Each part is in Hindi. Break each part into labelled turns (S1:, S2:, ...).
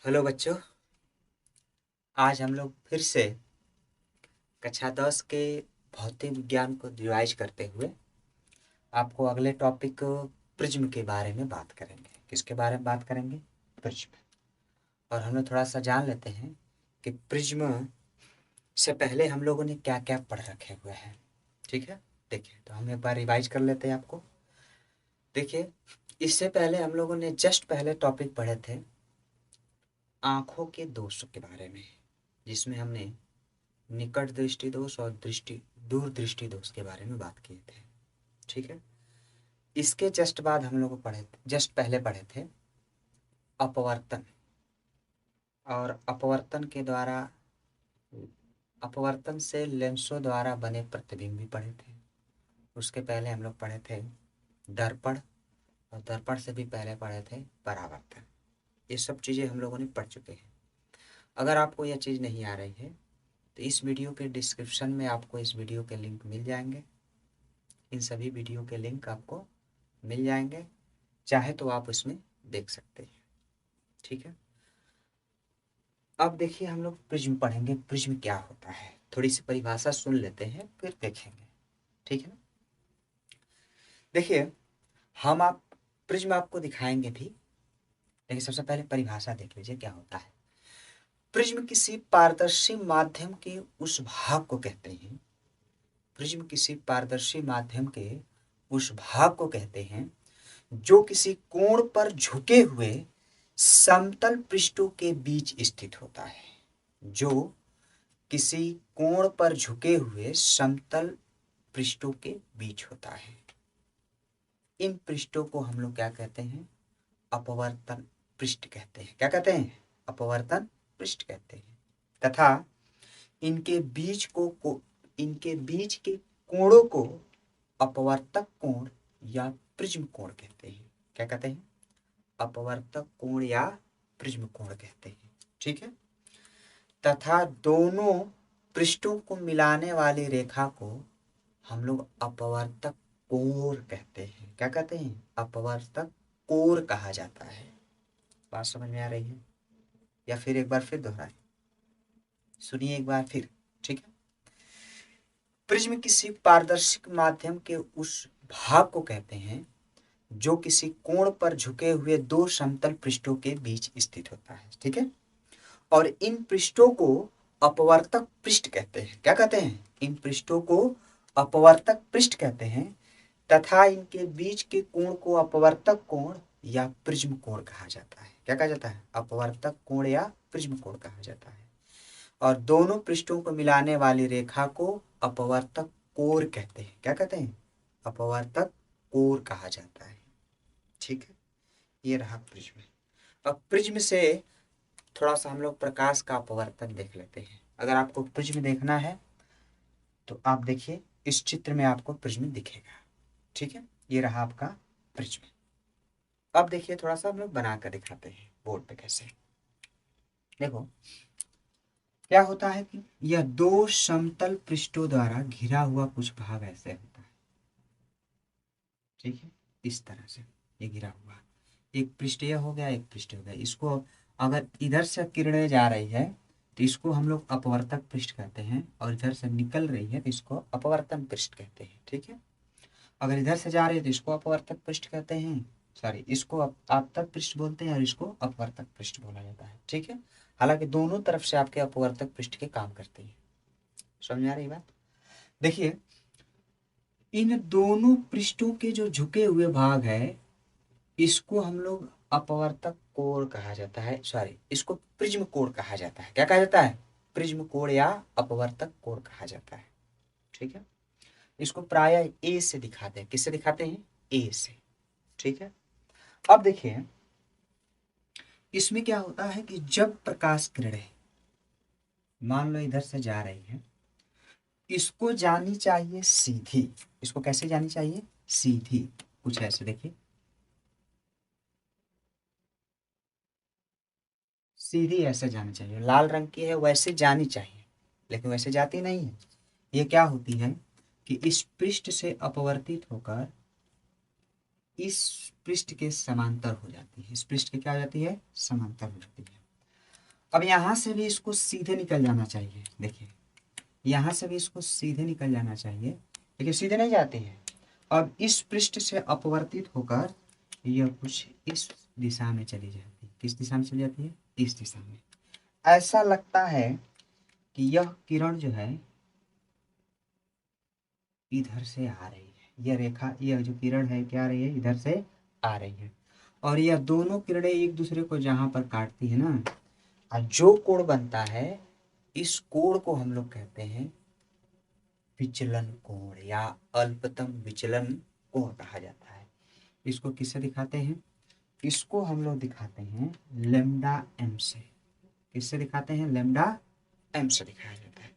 S1: हेलो बच्चों। आज हम लोग फिर से कक्षा 10 के भौतिक विज्ञान को रिवाइज करते हुए आपको अगले टॉपिक प्रिज्म के बारे में बात करेंगे। किसके बारे में बात करेंगे? प्रिज्म। और हम लोग थोड़ा सा जान लेते हैं कि प्रिज्म से पहले हम लोगों ने क्या क्या पढ़ रखे हुए हैं। ठीक है, देखिए तो हम एक बार रिवाइज कर लेते हैं आपको। देखिए, इससे पहले हम लोगों ने जस्ट पहले टॉपिक पढ़े थे आँखों के दोष के बारे में, जिसमें हमने निकट दृष्टि दोष और दूर दृष्टि दोष के बारे में बात किए थे। ठीक है, इसके जस्ट बाद हम लोग पढ़े थे, जस्ट पहले पढ़े थे अपवर्तन। और अपवर्तन से लेंसों द्वारा बने प्रतिबिंब भी पढ़े थे। उसके पहले हम लोग पढ़े थे दर्पण, और दर्पण से भी पहले पढ़े थे परावर्तन। ये सब चीज़ें हम लोगों ने पढ़ चुके हैं। अगर आपको यह चीज़ नहीं आ रही है तो इस वीडियो के डिस्क्रिप्शन में आपको इस वीडियो के लिंक मिल जाएंगे। इन सभी वीडियो के लिंक आपको मिल जाएंगे, चाहे तो आप उसमें देख सकते हैं। ठीक है, अब देखिए हम लोग प्रिज्म पढ़ेंगे। प्रिज्म क्या होता है, थोड़ी सी परिभाषा सुन लेते हैं फिर देखेंगे। ठीक है ना, देखिए हम आप प्रिज्म आपको दिखाएंगे भी, लेकिन सबसे पहले परिभाषा देख लीजिए क्या होता है। प्रिज्म किसी पारदर्शी माध्यम के उस भाग को कहते हैं। प्रिज्म किसी पारदर्शी माध्यम के उस भाग को कहते हैं जो किसी कोण पर झुके हुए समतल पृष्ठों के बीच स्थित होता है। जो किसी कोण पर झुके हुए समतल पृष्ठों के बीच होता है। इन पृष्ठों को हम लोग क्या कहते हैं? अपवर्तन पृष्ठ कहते हैं। क्या कहते हैं? अपवर्तन पृष्ठ कहते हैं। तथा इनके बीच के कोणों को अपवर्तक कोण या प्रिज्म कोण कहते हैं। क्या कहते हैं? अपवर्तक कोण या प्रिज्म कोण कहते हैं। ठीक है, तथा दोनों पृष्ठों को मिलाने वाली रेखा को हम लोग अपवर्तक कोण कहते हैं। क्या कहते हैं? अपवर्तक कोण कहा जाता है। बात समझ में आ रही है? या फिर एक बार फिर दोहराए, सुनिए एक बार फिर। ठीक है, प्रिज्म किसी पारदर्शी माध्यम के उस भाग को कहते हैं जो किसी कोण पर झुके हुए दो समतल पृष्ठों के बीच स्थित होता है। ठीक है, और इन पृष्ठों को अपवर्तक पृष्ठ कहते हैं। क्या कहते हैं? इन पृष्ठों को अपवर्तक पृष्ठ कहते हैं तथा इनके बीच के कोण को अपवर्तक कोण या प्रिज्म कोण कहा जाता है। क्या कहा जाता है? अपवर्तक कोण या प्रिज्म कोण कहा जाता है। और दोनों पृष्ठों को मिलाने वाली रेखा को अपवर्तक कोण कहते हैं। क्या कहते हैं? अपवर्तक कोण कहा जाता है। ठीक है, ये रहा प्रिज्म। अब प्रिज्म से थोड़ा सा हम लोग प्रकाश का अपवर्तन देख लेते हैं। अगर आपको प्रिज्म देखना है तो आप देखिए, इस चित्र में आपको प्रिज्म दिखेगा। ठीक है, ये रहा आपका प्रिज्म। अब देखिए थोड़ा सा हम लोग बना कर दिखाते हैं बोर्ड पे कैसे। देखो क्या होता है कि यह दो समतल पृष्ठों द्वारा घिरा हुआ कुछ भाग ऐसे होता है। ठीक है, इस तरह से ये घिरा हुआ एक पृष्ठ यह हो गया, एक पृष्ठ हो गया। इसको अगर इधर से किरणें जा रही है तो इसको हम लोग अपवर्तक पृष्ठ कहते हैं, और इधर से निकल रही है तो इसको अपवर्तन पृष्ठ कहते हैं। ठीक है, अगर इधर से जा रही है तो इसको अपवर्तक पृष्ठ कहते हैं, सॉरी इसको आपतक पृष्ठ बोलते हैं और इसको अपवर्तक पृष्ठ बोला जाता है। ठीक है, हालांकि दोनों तरफ से आपके अपवर्तक पृष्ठ के काम करते हैं। समझ में आ रही बात? देखिए, इन दोनों पृष्ठों के जो झुके हुए भाग है इसको हम लोग अपवर्तक कोण कहा जाता है, सॉरी इसको प्रिज्म कोण कहा जाता है। क्या कहा जाता है? प्रिज्म कोण या अपवर्तक कोण कहा जाता है। ठीक है, इसको प्रायः ए से दिखाते हैं। किससे दिखाते हैं? ए से। ठीक है, अब देखिए इसमें क्या होता है कि जब प्रकाश किरणें मान लो इधर से जा रही है, इसको जानी चाहिए सीधी। इसको कैसे जानी चाहिए? सीधी, कुछ ऐसे देखिए, सीधी ऐसे जानी चाहिए। लाल रंग की है वैसे जानी चाहिए, लेकिन वैसे जाती नहीं है। ये क्या होती है कि इस पृष्ठ से अपवर्तित होकर इस पृष्ठ के समांतर हो जाती है। इस पृष्ठ के क्या हो जाती है? समांतर हो जाती है। अब यहां से भी इसको सीधे निकल जाना चाहिए। देखिए यहां से भी इसको सीधे निकल जाना चाहिए, लेकिन सीधे नहीं जाती है। अब इस पृष्ठ से अपवर्तित होकर यह कुछ इस दिशा में चली जाती है। किस दिशा में चली जाती है? इस दिशा में। ऐसा लगता है कि यह किरण जो है इधर से आ रही है। यह रेखा, यह जो किरण है क्या आ रही है? इधर से आ रही है। और यह दोनों किरणें एक दूसरे को जहां पर काटती है ना, और जो कोण बनता है, इस कोण को हम लोग कहते हैं विचलन कोण या अल्पतम विचलन कोण कहा जाता है। इसको किससे दिखाते हैं? इसको हम लोग दिखाते हैं लेम्डा एम से। किससे दिखाते हैं? लेम्डा एम से दिखाया जाता है।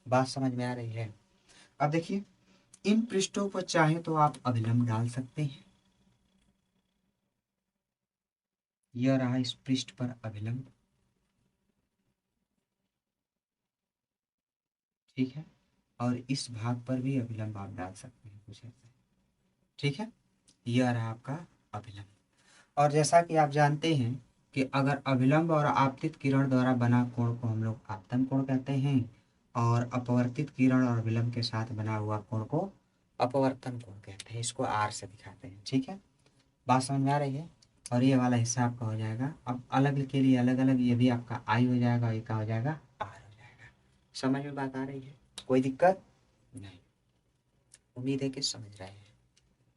S1: बात समझ में आ रही है? अब देखिए इन पृष्ठों पर चाहे तो आप अभिलंब डाल सकते हैं। यह रहा इस पृष्ठ पर अभिलंब, ठीक है। और इस भाग पर भी अभिलंब आप डाल सकते हैं कुछ ऐसे, ठीक है। यह रहा आपका अभिलंब। और जैसा कि आप जानते हैं कि अगर अभिलंब और आपतित किरण द्वारा बना कोण को हम लोग आपतन कोण कहते हैं, और अपवर्तित किरण और अभिलंब के साथ बना हुआ कोण को अपवर्तन कोण कहते हैं। इसको आर से दिखाते हैं, ठीक है। बात समझ में आ रही है? और ये वाला हिस्सा आपका हो जाएगा। अब अलग के लिए अलग अलग, ये भी आपका आई हो जाएगा, ये का हो जाएगा? आर हो जाएगा। समझ में बात आ रही है? कोई दिक्कत नहीं? उम्मीद है कि समझ रहे हैं,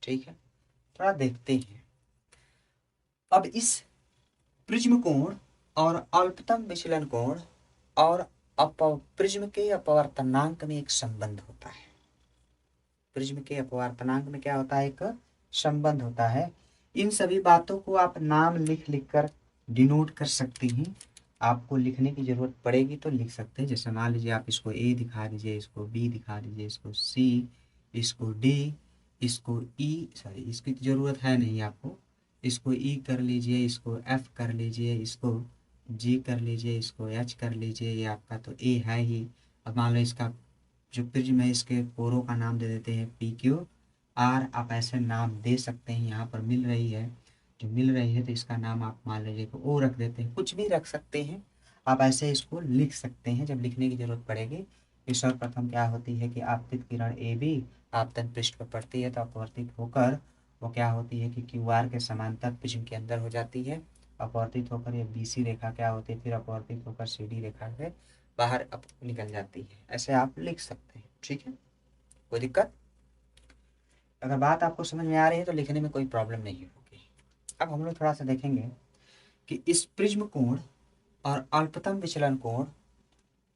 S1: ठीक है। थोड़ा देखते हैं। अब इस प्रिज्म कोण और अल्पतम विचलन कोण और प्रिज्म के अपवर्तनांक में एक संबंध होता है। प्रिज्म के अपवर्तनांक में क्या होता है? एक संबंध होता है। इन सभी बातों को आप नाम लिख लिख कर डिनोट कर सकते हैं। आपको लिखने की जरूरत पड़ेगी तो लिख सकते हैं। जैसे मान लीजिए आप इसको ए दिखा दीजिए, इसको बी दिखा दीजिए, इसको सी, इसको डी, इसको ई, सॉरी इसकी जरूरत है नहीं आपको। इसको ई कर लीजिए, इसको एफ कर लीजिए, इसको जी कर लीजिए, इसको एच कर लीजिए। ये आपका तो ए है ही। अब मान लो इसका जो प्रिज्म है इसके कोरों का नाम दे देते हैं पी क्यू आर। आप ऐसे नाम दे सकते हैं। यहाँ पर मिल रही है, जो मिल रही है तो इसका नाम आप मान लीजिए कि ओ रख देते हैं, कुछ भी रख सकते हैं आप। ऐसे इसको लिख सकते हैं जब लिखने की जरूरत पड़ेगी। सर्वप्रथम क्या होती है कि आपतित किरण ए बी आपतन पृष्ठ पर पड़ती है तो अपवर्तित होकर वो क्या होती है कि क्यू आर के समांतर प्रिज्म के अंदर हो जाती है। अपवर्तित होकर ये बी सी रेखा क्या होती है, फिर अपवर्तित होकर सी डी रेखा से बाहर निकल जाती है। ऐसे आप लिख सकते हैं, ठीक है। कोई दिक्कत? अगर बात आपको समझ में आ रही है तो लिखने में कोई प्रॉब्लम नहीं होगी। अब हम लोग थोड़ा सा देखेंगे कि इस प्रिज्म कोण और अल्पतम विचलन कोण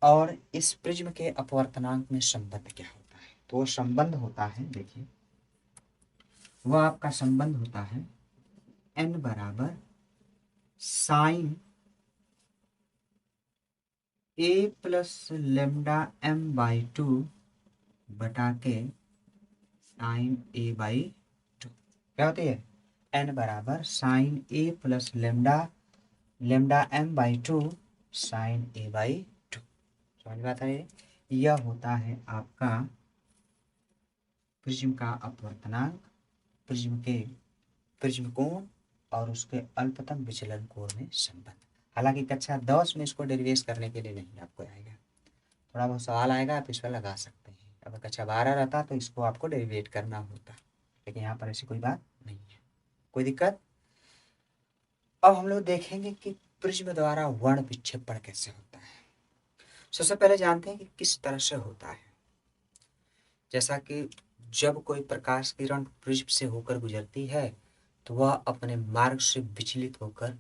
S1: और इस प्रिज्म के अपवर्तनांक में संबंध क्या होता है। तो वो संबंध होता है, देखिए वह आपका संबंध होता है n बराबर sine a plus lambda m by 2 बटा के साइन a बाई 2। क्या होती है? n बराबर sine a plus lambda m by 2 sine a by 2। समझ में आता है? यह होता है आपका प्रिज्म का अपवर्तनांक, प्रिज्म कोण और उसके अल्पतम विचलन कोण में संबंध। हालांकि कक्षा 10 में इसको डेरिवेट करने के लिए नहीं आपको आएगा, थोड़ा बहुत सवाल आएगा, आप इस पर लगा सकते हैं। अगर कक्षा 12 रहता तो इसको आपको डेरिवेट करना होता, लेकिन यहाँ पर ऐसी कोई बात नहीं है। कोई दिक्कत? अब हम लोग देखेंगे कि प्रिज्म द्वारा वर्ण विक्षेपण कैसे होता है। सबसे पहले जानते हैं कि किस तरह से होता है। जैसा कि जब कोई प्रकाश किरण प्रिज्म से होकर गुजरती है तो वह अपने मार्ग से विचलित होकर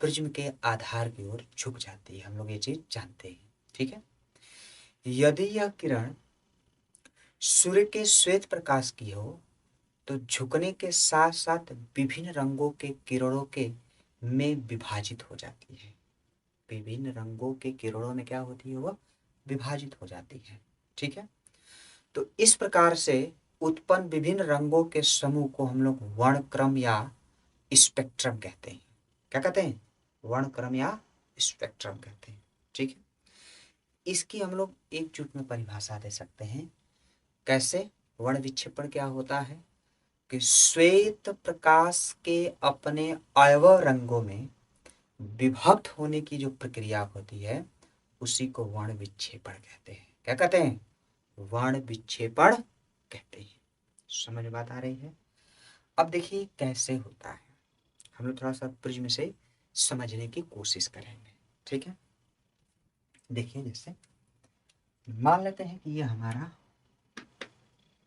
S1: प्रिज्म के आधार की ओर झुक जाती है। हम लोग ये चीज जानते हैं, ठीक है। यदि यह किरण सूर्य के श्वेत प्रकाश की हो तो झुकने के साथ साथ विभिन्न रंगों के किरणों के में विभाजित हो जाती है। विभिन्न रंगों के किरणों में क्या होती है? वह विभाजित हो जाती है, ठीक है। तो इस प्रकार से उत्पन्न विभिन्न रंगों के समूह को हम लोग वर्णक्रम या स्पेक्ट्रम कहते हैं। क्या कहते हैं? वर्णक्रम या स्पेक्ट्रम कहते हैं, ठीक है। इसकी हम लोग एकजुट में परिभाषा दे सकते हैं। कैसे? वर्ण विक्षेपण क्या होता है कि श्वेत प्रकाश के अपने अवयव रंगों में विभक्त होने की जो प्रक्रिया होती है उसी को वर्ण विक्षेपण कहते हैं। क्या कहते हैं? वर्ण विक्षेपण कहते हैं। समझ में बात आ रही है? अब देखिए कैसे होता है, हम लोग थोड़ा सा प्रिज्म से समझने की कोशिश करेंगे। ठीक है, देखिए जैसे मान लेते हैं कि ये हमारा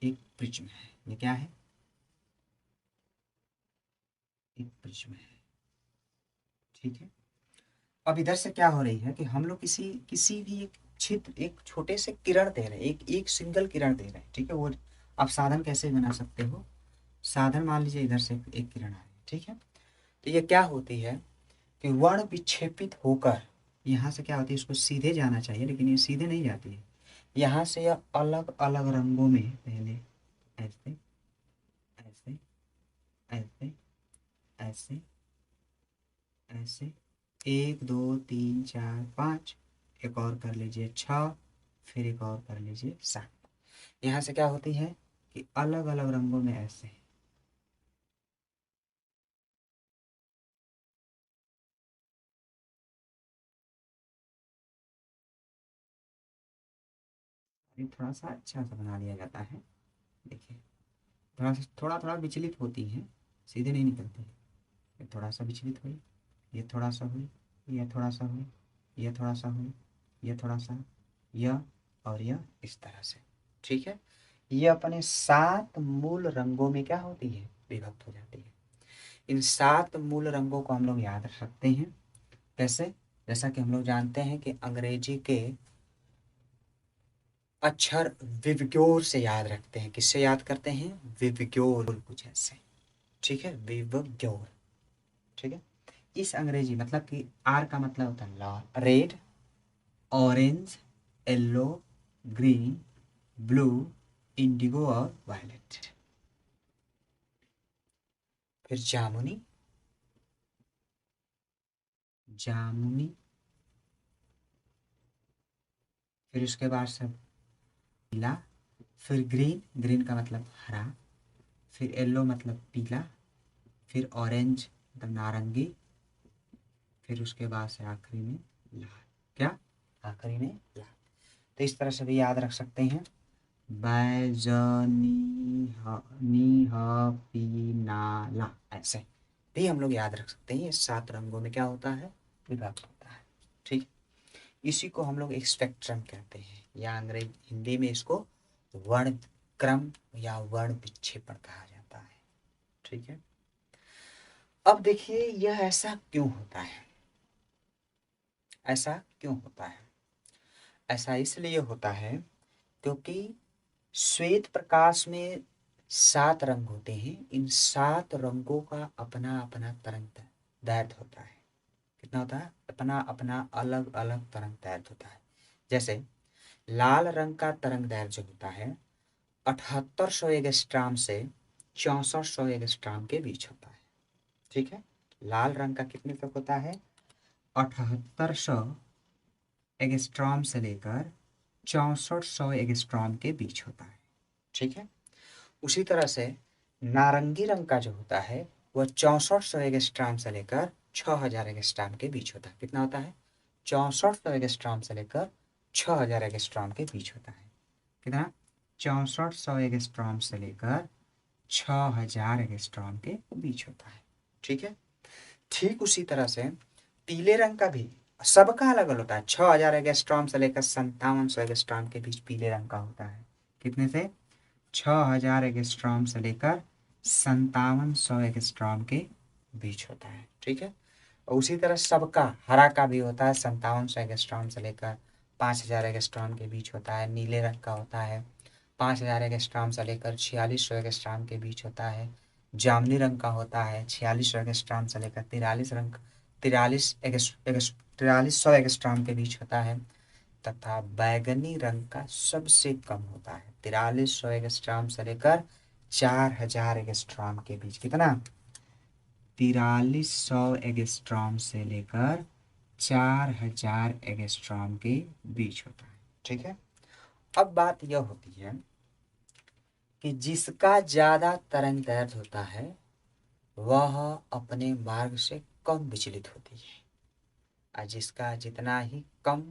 S1: एक प्रिज्म है। ये क्या है? एक प्रिज्म है। ठीक है, अब इधर से क्या हो रही है कि हम लोग किसी किसी भी एक छिद्र, एक छोटे से किरण दे रहे हैं, एक एक सिंगल किरण दे रहे हैं। ठीक है, वो आप साधन कैसे बना सकते हो? साधन मान लीजिए इधर से एक किरण आ रही है। ठीक है, तो ये क्या होती है कि वर्ण विक्षेपित होकर यहाँ से क्या होती है, इसको सीधे जाना चाहिए लेकिन ये सीधे नहीं जाती है। यहाँ से यह अलग अलग रंगों में पहले ऐसे ऐसे ऐसे ऐसे ऐसे 1 2 3 4 5, एक और कर लीजिए 6, फिर एक और कर लीजिए 7। यहाँ से क्या होती है कि अलग अलग रंगों में ऐसे, ये थोड़ा सा अच्छा सा बना लिया जाता है। देखिए थोड़ा थोड़ा विचलित होती है, सीधे नहीं निकलती। ये थोड़ा सा विचलित हुई, ये थोड़ा सा हुई, ये थोड़ा सा हुई, ये थोड़ा सा हुई, ये थोड़ा सा, यह और यह इस तरह से। ठीक है, ये अपने 7 मूल रंगों में क्या होती है, विभक्त हो जाती है। इन 7 मूल रंगों को हम लोग याद रख सकते हैं। कैसे? जैसा कि हम लोग जानते हैं कि अंग्रेजी के अक्षर विवग्योर से याद रखते हैं। किससे याद करते हैं? विवग्योर, कुछ ऐसे। ठीक है, विवग्योर। ठीक है, इस अंग्रेजी मतलब कि आर का मतलब होता है लाल, red, orange, yellow, green, blue, indigo और वायलेट। फिर जामुनी, जामुनी, फिर उसके बाद सब पीला, फिर ग्रीन, ग्रीन का मतलब हरा, फिर येलो मतलब पीला, फिर ऑरेंज मतलब नारंगी, फिर उसके बाद से आखिरी में लाल। क्या? आखिरी में लाल। तो इस तरह से भी याद रख सकते हैं। बैजनी पीनाला, ऐसे भी हम लोग याद रख सकते हैं। ये 7 रंगों में क्या होता है, विभाग होता है। ठीक, इसी को हम लोग एक स्पेक्ट्रम कहते हैं, या अंग्रेजी हिंदी में इसको वर्ण क्रम या वर्ण विक्षेपण कहा जाता है। ठीक है, अब देखिए यह ऐसा क्यों होता है? ऐसा क्यों होता है? ऐसा इसलिए होता है क्योंकि श्वेत प्रकाश में 7 रंग होते हैं। इन 7 रंगों का अपना अपना तरंग दैर्ध्य होता है। कितना होता है? अपना अपना अलग अलग तरंग दैर्ध्य होता है। जैसे लाल रंग का तरंग दैर्ध्य जो होता है 7800 एंगस्ट्रॉम से 6400 एंगस्ट्रॉम के बीच होता है। ठीक है, लाल रंग का कितने तक होता है? 7800 एंगस्ट्रॉम से लेकर 6400 एंगस्ट्रॉम के बीच होता है। ठीक है, उसी तरह से नारंगी रंग का जो होता है वह 6400 एंगस्ट्रॉम से लेकर 6000 एंगस्ट्रॉम के बीच होता है। कितना होता है? 6400 एंगस्ट्रॉम से लेकर 6000 एंगस्ट्रॉम के बीच होता है। कितना? 6400 एंगस्ट्रॉम से लेकर 6000 एंगस्ट्रॉम के बीच होता है। ठीक है, ठीक उसी तरह से पीले रंग का भी सबका अलग अलग होता है। 6000 एंगस्ट्रॉम से लेकर 5700 एंगस्ट्रॉम के बीच पीले रंग का होता है। कितने से? 6000 एंगस्ट्रॉम से लेकर 5700 एंगस्ट्रॉम के बीच होता है। ठीक है, और उसी तरह सबका हरा का भी होता है 5700 एंगस्ट्रॉम से लेकर 5000 एंगस्ट्रॉम के बीच होता है। नीले रंग का होता है 5000 एंगस्ट्रॉम से लेकर 4600 एंगस्ट्रॉम के बीच होता है। जामुनी रंग का होता है 4600 एंगस्ट्रॉम से लेकर 4300 एंगस्ट्रॉम के बीच होता है। तथा बैगनी रंग का सबसे कम होता है 4300 एंगस्ट्रॉम से लेकर 4000 एंगस्ट्रॉम के बीच। कितना? 4300 एंगस्ट्रॉम से लेकर 4000 एंगस्ट्रॉम के बीच होता है। ठीक है, अब बात यह होती है कि जिसका ज्यादा तरंग दैर्ध्य होता है वह अपने मार्ग से कम विचलित होती है। और जिसका जितना ही कम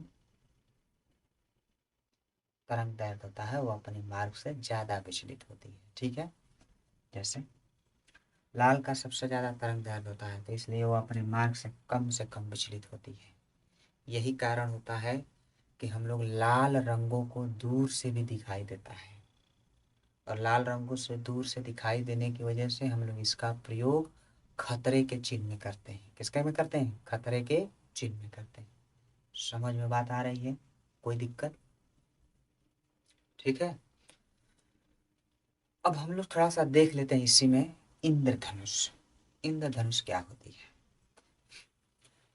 S1: तरंग दैर्घ्य होता है वो अपने मार्ग से ज़्यादा विचलित होती है। ठीक है, जैसे लाल का सबसे ज़्यादा तरंग दैर्घ्य होता है तो इसलिए वो अपने मार्ग से कम विचलित होती है। यही कारण होता है कि हम लोग लाल रंगों को दूर से भी दिखाई देता है, और लाल रंगों से दूर से दिखाई देने की वजह से हम लोग इसका प्रयोग खतरे के चिन्ह में करते हैं। किसके में करते हैं? खतरे के चिन्ह में करते हैं। समझ में बात आ रही है? कोई दिक्कत? ठीक है, अब हम लोग थोड़ा सा देख लेते हैं इसी में इंद्रधनुष। इंद्रधनुष क्या होती है?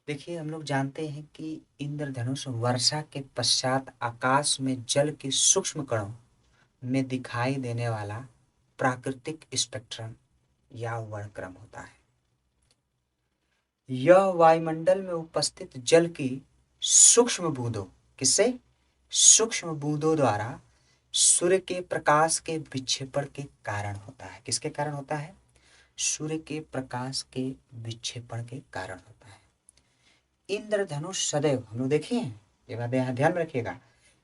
S1: देखिए, हम लोग जानते हैं कि इंद्रधनुष वर्षा के पश्चात आकाश में जल के सूक्ष्म कणों में दिखाई देने वाला प्राकृतिक स्पेक्ट्रम या वर्णक्रम होता है। यह वायुमंडल में उपस्थित जल की सूक्ष्म बूंदों, किससे? सूक्ष्म बूंदों द्वारा सूर्य के प्रकाश के विक्षेपण के कारण होता है। किसके कारण होता है? सूर्य के प्रकाश के विक्षेपण के कारण होता है। इंद्रधनुष सदैव, हम लोग देखिए ये बात यहाँ ध्यान में रखिएगा,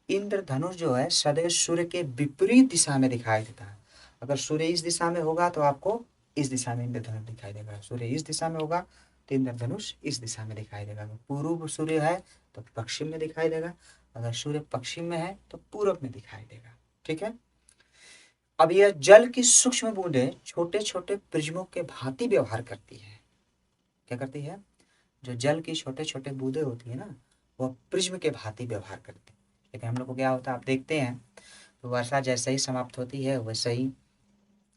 S1: इंद्रधनुष जो है सदैव सूर्य के विपरीत दिशा में दिखाई देता है। अगर सूर्य इस दिशा में होगा तो आपको इस दिशा में इंद्रधनुष दिखाई देगा, सूर्य इस दिशा में होगा तो इंद्रधनुष इस दिशा में दिखाई देगा। अगर पूर्व सूर्य है तो पश्चिम में दिखाई देगा, अगर सूर्य पश्चिम में है तो पूर्व में दिखाई देगा। ठीक है, अब यह जल की सूक्ष्म बूंदें छोटे छोटे प्रिज्मों के भांति व्यवहार करती है। क्या करती है? जो जल की छोटे छोटे बूंदें होती है ना, वह प्रिज्म के भांति व्यवहार करती है। लेकिन हम लोग को क्या होता है, आप देखते हैं तो वर्षा जैसे ही समाप्त होती है वैसे ही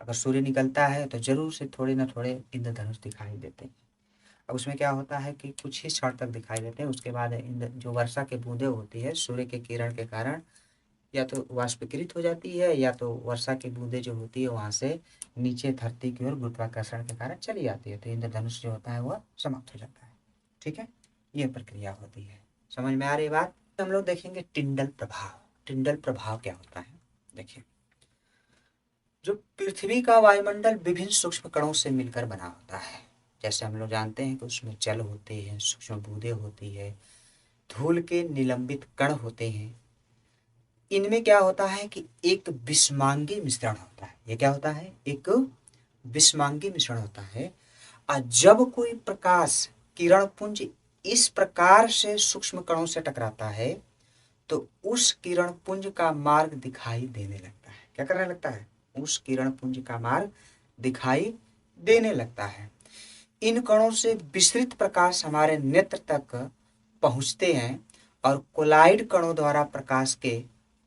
S1: अगर सूर्य निकलता है तो जरूर से थोड़े ना थोड़े इंद्रधनुष दिखाई देते हैं। अब उसमें क्या होता है कि कुछ ही क्षण तक दिखाई देते हैं, उसके बाद जो वर्षा के बूंदें होती है सूर्य के किरण के कारण या तो वाष्पीकृत हो जाती है या तो वर्षा की बूंदें जो होती है वहां से नीचे धरती की ओर गुरुत्वाकर्षण के कारण चली जाती है, तो इंद्रधनुष जो होता है वह समाप्त हो जाता है। ठीक है, ये प्रक्रिया होती है। समझ में आ रही बात? हम लोग देखेंगे टिंडल प्रभाव। टिंडल प्रभाव क्या होता है? देखिए, जो पृथ्वी का वायुमंडल विभिन्न सूक्ष्म कणों से मिलकर बना होता है। जैसे हम लोग जानते हैं कि उसमें जल होते हैं, सूक्ष्म बूंदें होती है, धूल के निलंबित कण होते हैं। इनमें क्या होता है कि एक विषमांगी मिश्रण होता है। ये क्या होता है? एक विषमांगी मिश्रण होता है। और जब कोई प्रकाश किरण पुंज इस प्रकार से सूक्ष्म कणों से टकराता है तो उस किरण पुंज का मार्ग दिखाई देने लगता है। क्या करने लगता है? उस किरण पुंज का मार्ग दिखाई देने लगता है। इन कणों से विस्तृत प्रकाश हमारे नेत्र तक पहुंचते हैं और कोलाइड कणों द्वारा प्रकाश के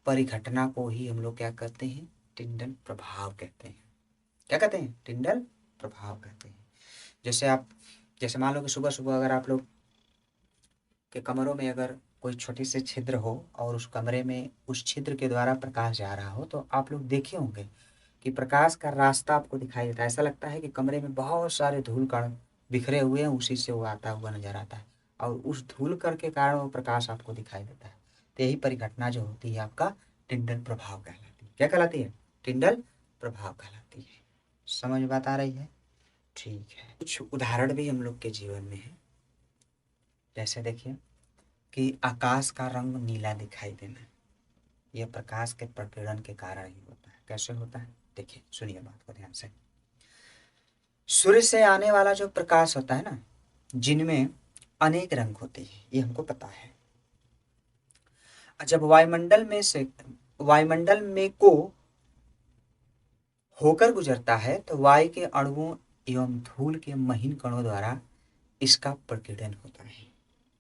S1: परिघटना को ही हम लोग क्या कहते हैं? टिंडल प्रभाव कहते हैं। क्या कहते हैं? टिंडल प्रभाव कहते हैं। जैसे मान लो कि सुबह सुबह अगर आप लोग के कमरों में अगर कोई छोटी सी छिद्र हो और उस कमरे में उस छिद्र के द्वारा प्रकाश जा रहा हो तो आप लोग देखे होंगे कि प्रकाश का रास्ता आपको दिखाई देता है। ऐसा लगता है कि कमरे में बहुत सारे धूल कण बिखरे हुए हैं, उसी से वो आता हुआ नजर आता है और उस धूल कण के कारण वो प्रकाश आपको दिखाई देता है। तो यही परिघटना जो होती है आपका टिंडल प्रभाव कहलाती है। क्या कहलाती है? टिंडल प्रभाव कहलाती है। समझ में बात आ रही है? ठीक है, कुछ उदाहरण भी हम लोग के जीवन में है। जैसे देखिए कि आकाश का रंग नीला दिखाई देना, यह प्रकाश के प्रकीर्णन के कारण ही होता है। कैसे होता है? देखिए, सुनिए बात को ध्यान से। सूर्य से आने वाला जो प्रकाश होता है ना, जिनमें अनेक रंग होते हैं, ये हमको पता है। जब वायुमंडल में को होकर गुजरता है तो वायु के अणुओं एवं धूल के महीन कणों द्वारा इसका प्रकीर्णन होता है।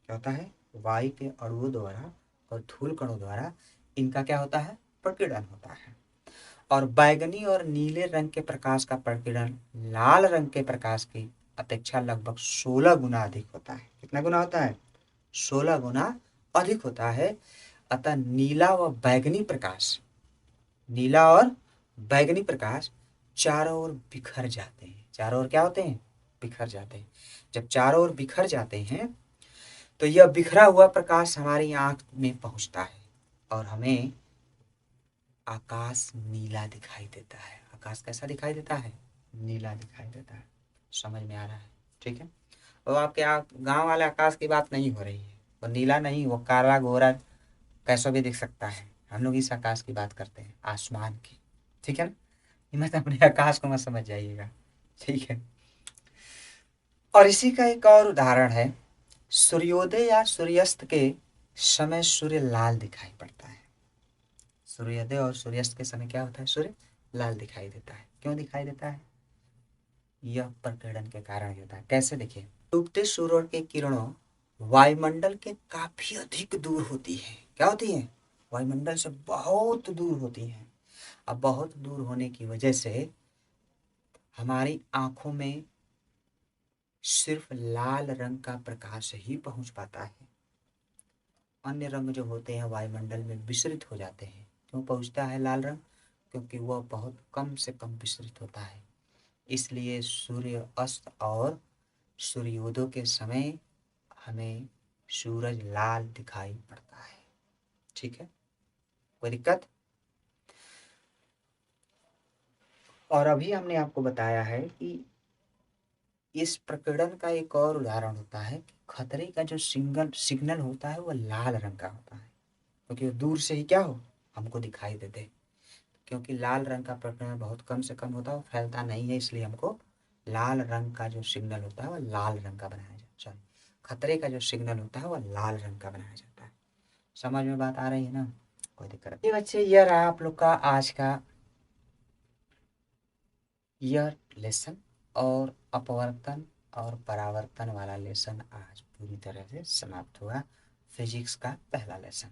S1: क्या होता है? वायु के अणुओं द्वारा और धूल कणों द्वारा इनका क्या होता है? प्रकीर्णन होता है। और बैगनी और नीले रंग के प्रकाश का प्रकीर्णन लाल रंग के प्रकाश की अपेक्षा लगभग 16 गुना अधिक होता है। कितना गुना होता है? 16 गुना अधिक होता है। अतः नीला और बैगनी प्रकाश चारों ओर बिखर जाते हैं। चारों ओर क्या होते हैं? बिखर जाते हैं। जब चारों ओर बिखर जाते हैं तो यह बिखरा हुआ प्रकाश हमारी आंख में पहुंचता है और हमें आकाश नीला दिखाई देता है। आकाश कैसा दिखाई देता है? नीला दिखाई देता है। समझ में आ रहा है? ठीक है, और आपके गांव वाले आकाश की बात नहीं हो रही है, वो नीला नहीं, वो काला गोरा कैसा भी दिख सकता है। हम लोग इस आकाश की बात करते हैं, आसमान की। ठीक है ना? ये मत अपने आकाश को मत समझ जाइएगा। ठीक है। और इसी का एक और उदाहरण है, सूर्योदय या सूर्यास्त के समय सूर्य लाल दिखाई पड़ता है। सूर्योदय और सूर्यास्त के समय क्या होता है? सूर्य लाल दिखाई देता है। क्यों दिखाई देता है? यह प्रकीर्णन के कारण होता है। कैसे? देखिए, डूबते सूर्य की किरणों वायुमंडल के काफी अधिक दूर होती है। क्या होती है? वायुमंडल से बहुत दूर होती है। अब बहुत दूर होने की वजह से हमारी आंखों में सिर्फ लाल रंग का प्रकाश ही पहुंच पाता है। अन्य रंग जो होते हैं वायुमंडल में विसरित हो जाते हैं। क्यों पहुंचता है लाल रंग? क्योंकि वह बहुत कम से कम विसरित होता है। इसलिए सूर्य अस्त और सूर्योदय के समय हमें सूरज लाल दिखाई पड़ता है। ठीक है, कोई दिक्कत? और अभी हमने आपको बताया है कि इस प्रकीर्णन का एक और उदाहरण होता है कि खतरे का जो सिग्नल होता है वो लाल रंग का होता है, क्योंकि वो दूर से ही क्या हो, हमको दिखाई देते। क्योंकि लाल रंग का प्रकीर्णन बहुत कम से कम होता है, वो फैलता नहीं है, इसलिए हमको लाल रंग का जो सिग्नल होता है वो लाल रंग का बनाया जाता है। सॉरी, खतरे का जो सिग्नल होता है वो लाल रंग का बनाया जाता है। समझ में बात आ रही है ना? कोई दिक्कत नहीं। ये बच्चे, यह रहा आप लोग का आज का यह लेसन, और अपवर्तन और परावर्तन वाला लेसन आज पूरी तरह से समाप्त हुआ, फिजिक्स का पहला लेसन।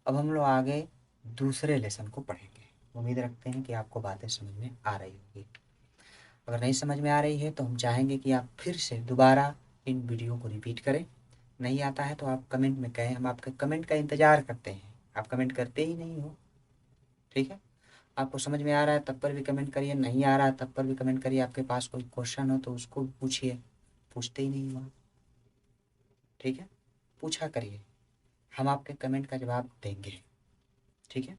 S1: अब हम लोग आगे दूसरे लेसन को पढ़ेंगे। उम्मीद रखते हैं कि आपको बातें समझ में आ रही होगी। अगर नहीं समझ में आ रही है तो हम चाहेंगे कि आप फिर से दोबारा इन वीडियो को रिपीट करें। नहीं आता है तो आप कमेंट में कहें, हम आपके कमेंट का इंतज़ार करते हैं। आप कमेंट करते ही नहीं हो। ठीक है, आपको समझ में आ रहा है तब पर भी कमेंट करिए, नहीं आ रहा है तब पर भी कमेंट करिए। आपके पास कोई क्वेश्चन हो तो उसको पूछिए, पूछते ही नहीं हो। ठीक है, पूछा करिए, हम आपके कमेंट का जवाब देंगे। ठीक है।